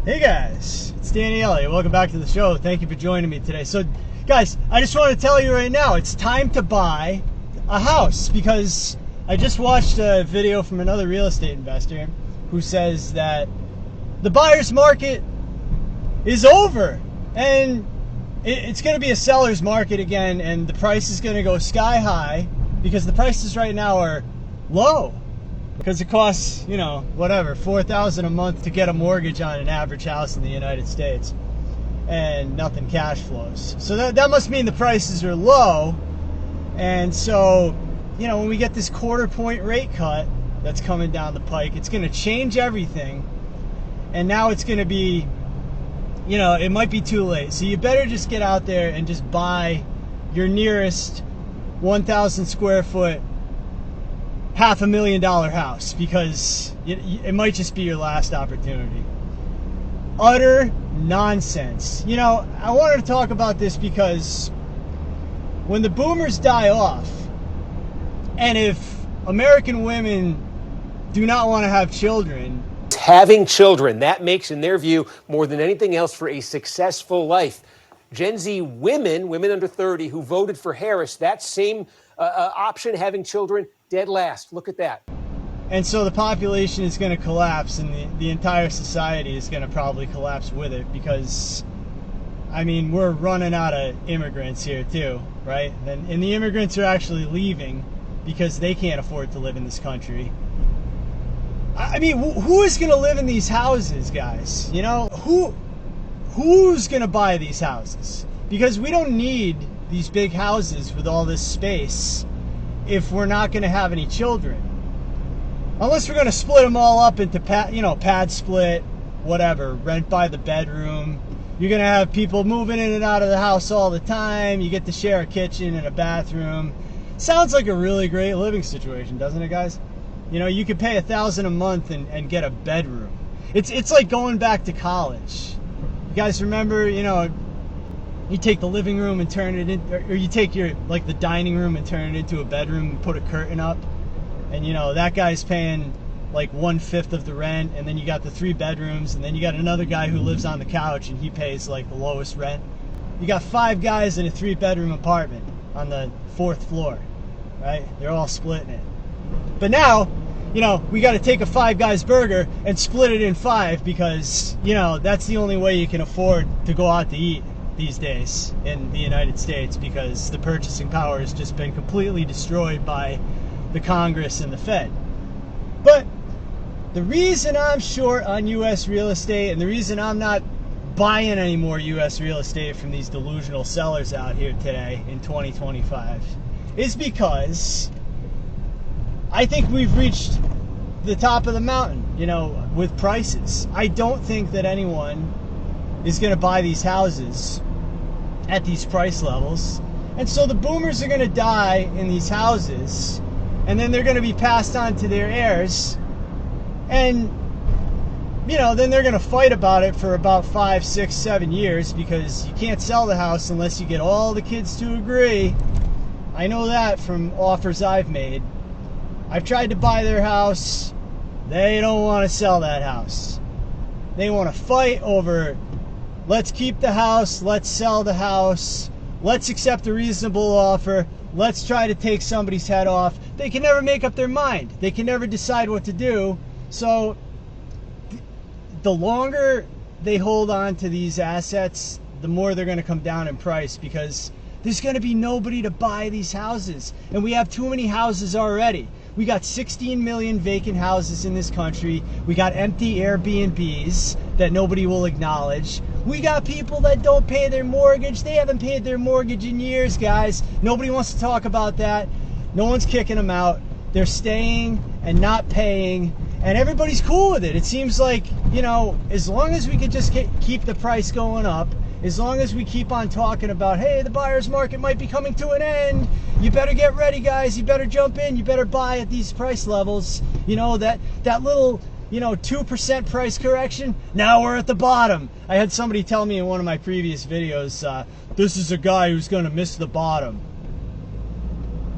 Hey guys, it's Danny Elliott. Welcome back to the show. Thank you for joining me today. So guys, I just want to tell you right now, it's time to buy a house because I just watched a video from another real estate investor who says that the buyer's market is over and it's going to be a seller's market again, and the price is going to go sky high because the prices right now are low. Because it costs, whatever, $4,000 a month to get a mortgage on an average house in the United States, and nothing cash flows. So that must mean the prices are low. And so, when we get this quarter-point rate cut that's coming down the pike, it's going to change everything. And now it's going to be, it might be too late. So you better just get out there and just buy your nearest 1,000 square foot $500,000 house, because it might just be your last opportunity. Utter nonsense. I wanted to talk about this because when the boomers die off, and if American women do not want to have children, having children, that makes, in their view, more than anything else for a successful life. Gen Z women under 30 who voted for Harris, that same option, having children, dead last. Look at that. And so the population is going to collapse, and the entire society is going to probably collapse with it, because, we're running out of immigrants here too, right? And the immigrants are actually leaving because they can't afford to live in this country. Who is going to live in these houses, guys? Who's going to buy these houses? Because we don't need these big houses with all this space if we're not going to have any children. Unless we're going to split them all up into pad split, whatever, rent by the bedroom. You're going to have people moving in and out of the house all the time. You get to share a kitchen and a bathroom. Sounds like a really great living situation, doesn't it, guys? You could pay $1,000 a month and get a bedroom. It's like going back to college. You guys remember, you take the living room and turn it in, or you take the dining room and turn it into a bedroom and put a curtain up, and that guy's paying like 1/5 of the rent, and then you got the 3 bedrooms, and then you got another guy who lives on the couch and he pays like the lowest rent. You got 5 guys in a 3-bedroom apartment on the 4th floor, right? They're all splitting it. But now, we got to take a 5 guys burger and split it in 5 because, that's the only way you can afford to go out to eat these days in the United States, because the purchasing power has just been completely destroyed by the Congress and the Fed. But the reason I'm short on U.S. real estate, and the reason I'm not buying any more U.S. real estate from these delusional sellers out here today in 2025, is because I think we've reached the top of the mountain, with prices. I don't think that anyone is going to buy these houses at these price levels. And so the boomers are going to die in these houses, and then they're going to be passed on to their heirs. And, then they're going to fight about it for about 5, 6, 7 years, because you can't sell the house unless you get all the kids to agree. I know that from offers I've made. I've tried to buy their house. They don't want to sell that house. They want to fight over, let's keep the house, let's sell the house, let's accept a reasonable offer, let's try to take somebody's head off. They can never make up their mind. They can never decide what to do. So the longer they hold on to these assets, the more they're going to come down in price, because there's going to be nobody to buy these houses. And we have too many houses already. We got 16 million vacant houses in this country. We got empty Airbnbs that nobody will acknowledge. We got people that don't pay their mortgage. They haven't paid their mortgage in years, guys. Nobody wants to talk about that. No one's kicking them out. They're staying and not paying, and everybody's cool with it. It seems like, as long as we could just keep the price going up, as long as we keep on talking about, hey, the buyer's market might be coming to an end, you better get ready, guys, you better jump in, you better buy at these price levels, that little 2% price correction, now we're at the bottom. I had somebody tell me in one of my previous videos, this is a guy who's going to miss the bottom.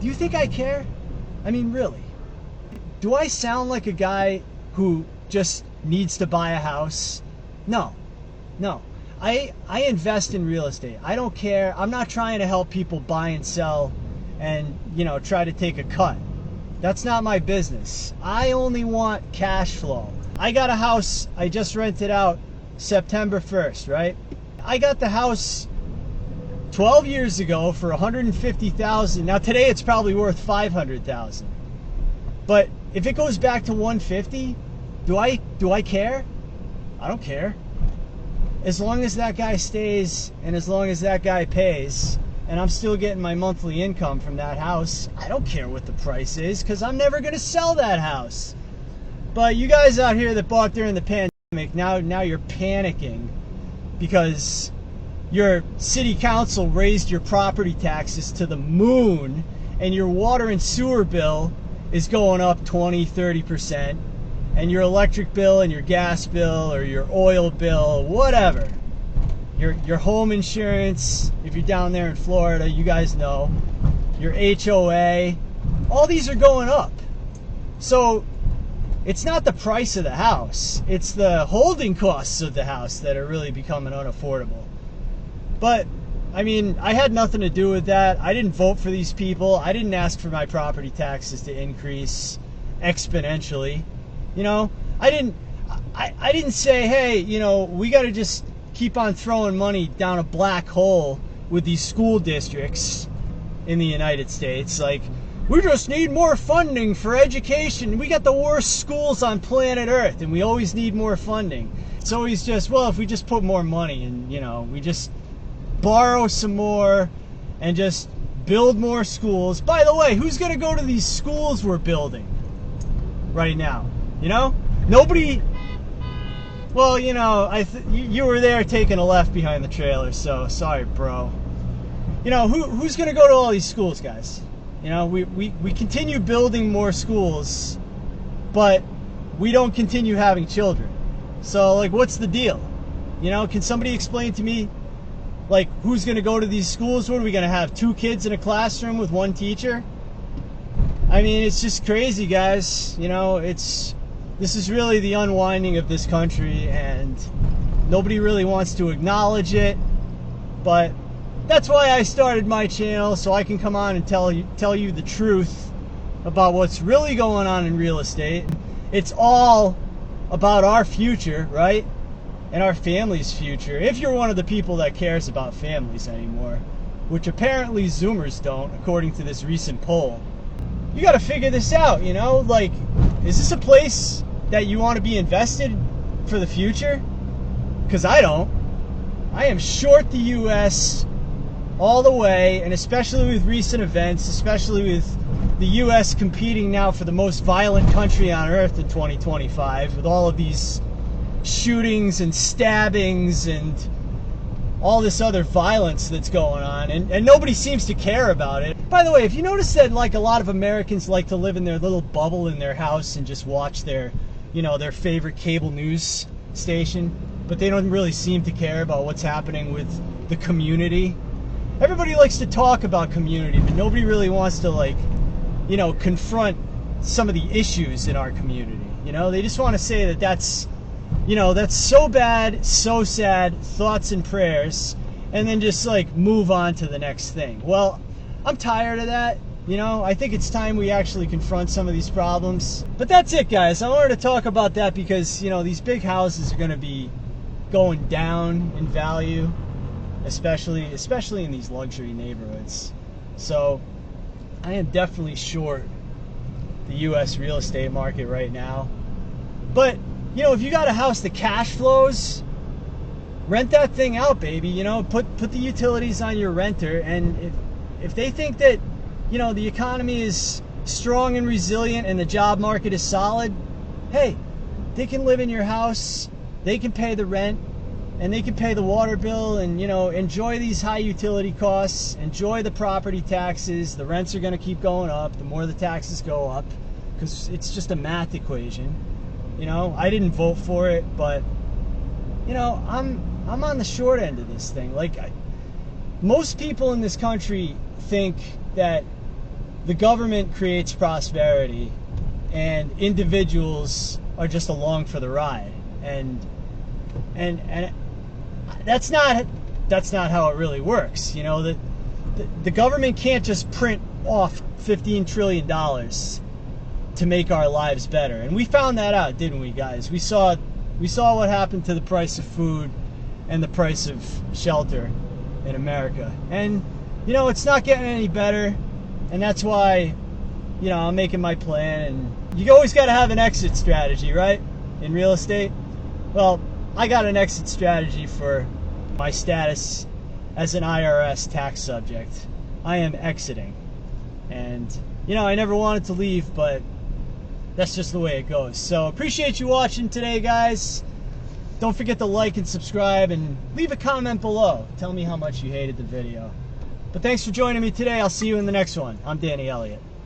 Do you think I care? I mean, really? Do I sound like a guy who just needs to buy a house? No, no. I invest in real estate. I don't care. I'm not trying to help people buy and sell and, try to take a cut. That's not my business. I only want cash flow. I got a house I just rented out September 1st, right? I got the house 12 years ago for $150,000. Now today it's probably worth $500,000. But if it goes back to $150,000, do I care? I don't care. As long as that guy stays and as long as that guy pays and I'm still getting my monthly income from that house, I don't care what the price is because I'm never going to sell that house. But you guys out here that bought during the pandemic, now you're panicking because your city council raised your property taxes to the moon and your water and sewer bill is going up 20-30%. And your electric bill and your gas bill or your oil bill, whatever. Your home insurance, if you're down there in Florida, you guys know. Your HOA, all these are going up. So it's not the price of the house. It's the holding costs of the house that are really becoming unaffordable. But, I mean, I had nothing to do with that. I didn't vote for these people. I didn't ask for my property taxes to increase exponentially. I didn't say, hey, we got to just keep on throwing money down a black hole with these school districts in the United States. Like, we just need more funding for education. We got the worst schools on planet Earth, and we always need more funding. It's always just, well, if we just put more money and, we just borrow some more and just build more schools. By the way, who's going to go to these schools we're building right now? Nobody. Well, you were there taking a left behind the trailer, so sorry, bro. Who's going to go to all these schools, guys? We continue building more schools, but we don't continue having children. So, like, what's the deal? Can somebody explain to me, like, who's going to go to these schools? What are we going to have, 2 kids in a classroom with 1 teacher? I mean, it's just crazy, guys. This is really the unwinding of this country, and nobody really wants to acknowledge it. But that's why I started my channel, so I can come on and tell you the truth about what's really going on in real estate. It's all about our future, right? And our family's future. If you're one of the people that cares about families anymore, which apparently Zoomers don't, according to this recent poll. You got to figure this out, Like, is this a place that you want to be invested for the future? Because I don't. I am short the U.S. all the way, and especially with recent events, especially with the U.S. competing now for the most violent country on earth in 2025, with all of these shootings and stabbings and all this other violence that's going on, and nobody seems to care about it. By the way, if you notice that, like, a lot of Americans like to live in their little bubble in their house and just watch their favorite cable news station, but they don't really seem to care about what's happening with the community. Everybody likes to talk about community, but nobody really wants to, confront some of the issues in our community. They just want to say that's so bad, so sad, thoughts and prayers, and then just, move on to the next thing. Well, I'm tired of that. I think it's time we actually confront some of these problems. But that's it, guys. I wanted to talk about that because, these big houses are going to be going down in value, especially in these luxury neighborhoods. So I am definitely short the U.S. real estate market right now. But, if you got a house that cash flows, rent that thing out, baby. Put the utilities on your renter, and if they think that the economy is strong and resilient and the job market is solid, hey, they can live in your house, they can pay the rent, and they can pay the water bill and, enjoy these high utility costs, enjoy the property taxes. The rents are going to keep going up the more the taxes go up because it's just a math equation. I didn't vote for it, but, I'm on the short end of this thing. Most people in this country think that the government creates prosperity and individuals are just along for the ride. And and that's not how it really works. You know, the government can't just print off $15 trillion to make our lives better. And we found that out, didn't we, guys? We saw what happened to the price of food and the price of shelter in America. And, you know, it's not getting any better. And that's why, you know, I'm making my plan. And you always got to have an exit strategy, right? In real estate. Well, I got an exit strategy for my status as an IRS tax subject. I am exiting. And, you know, I never wanted to leave, but that's just the way it goes. So appreciate you watching today, guys. Don't forget to like and subscribe and leave a comment below. Tell me how much you hated the video. But thanks for joining me today. I'll see you in the next one. I'm Danny Elliott.